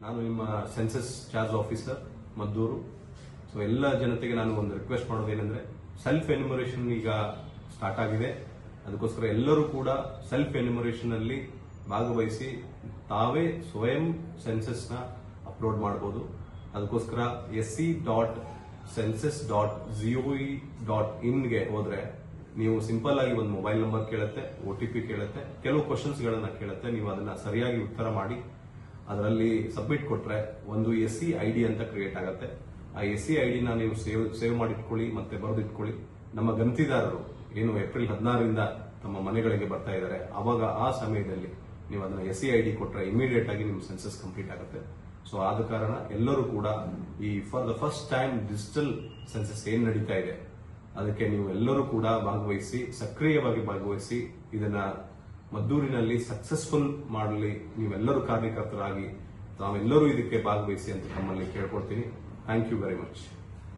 ನಾನು ನಿಮ್ಮ census charge officer Maddur. So ಎಲ್ಲ ಜನತೆಗೆ ನಾನು ಒಂದು ರಿಕ್ವೆಸ್ಟ್ ಮಾಡೋದೇನೆಂದ್ರೆ, ಸೆಲ್ಫ್ ಎನ್ಯುಮರೇಷನ್ ಈಗ ಸ್ಟಾರ್ಟ್ ಆಗಿದೆ. ಅದಕ್ಕೋಸ್ಕರ ಎಲ್ಲರೂ ಕೂಡ ಸೆಲ್ಫ್ ಎನ್ಯುಮರೇಷನ್ ಅಲ್ಲಿ ಭಾಗವಹಿಸಿ ತಾವೇ ಸ್ವಯಂ ಸೆನ್ಸಸ್ ನ ಅಪ್ಲೋಡ್ ಮಾಡಬಹುದು. ಅದಕ್ಕೋಸ್ಕರ se.census.gov.in ಗೆ ಹೋದ್ರೆ ನೀವು ಸಿಂಪಲ್ ಆಗಿ ಒಂದು ಮೊಬೈಲ್ ನಂಬರ್ ಕೇಳುತ್ತೆ, OTP ಕೇಳುತ್ತೆ, ಕೆಲವು ಕ್ವಶನ್ಸ್ ಗಳನ್ನ ಕೇಳುತ್ತೆ. ನೀವು ಅದನ್ನ ಸರಿಯಾಗಿ ಉತ್ತರ ಮಾಡಿ ಅದರಲ್ಲಿ ಸಬ್ಮಿಟ್ ಕೊಟ್ರೆ ಒಂದು SC ID ಅಂತ ಕ್ರಿಯೇಟ್ ಆಗುತ್ತೆ. ಆ SC ID ನ ನೀವು ಸೇವ್ ಮಾಡಿಟ್ಕೊಳ್ಳಿ ಮತ್ತೆ ಬರೆದಿಟ್ಕೊಳ್ಳಿ. ನಮ್ಮ ಗಂತಿದಾರರು ಏನು ಏಪ್ರಿಲ್ 16ರಿಂದ ತಮ್ಮ ಮನೆಗಳಿಗೆ ಬರ್ತಾ ಇದ್ದಾರೆ, ಅವಾಗ ಆ ಸಮಯದಲ್ಲಿ ನೀವು ಅದನ್ನ SC ID ಕೊಟ್ರೆ ಇಮಿಡಿಯೇಟ್ ಆಗಿ ನಿಮ್ಮ ಸೆನ್ಸಸ್ ಕಂಪ್ಲೀಟ್ ಆಗುತ್ತೆ. ಸೊ ಆದ ಕಾರಣ ಎಲ್ಲರೂ ಕೂಡ ಈ for the first time digital census ಏನ್ ನಡೀತಾ ಇದೆ ಅದಕ್ಕೆ ನೀವು ಎಲ್ಲರೂ ಕೂಡ ಭಾಗವಹಿಸಿ, ಸಕ್ರಿಯವಾಗಿ ಭಾಗವಹಿಸಿ ಇದನ್ನ ಮದ್ದೂರಿನಲ್ಲಿ ಸಕ್ಸಸ್ಫುಲ್ ಮಾಡಲಿ ನೀವೆಲ್ಲರೂ ಕಾರ್ಯಕರ್ತರಾಗಿ ತಾವೆಲ್ಲರೂ ಇದಕ್ಕೆ ಭಾಗವಹಿಸಿ ಅಂತ ತಮ್ಮಲ್ಲಿ ಕೇಳ್ಕೊಳ್ತೀನಿ. Thank you very much.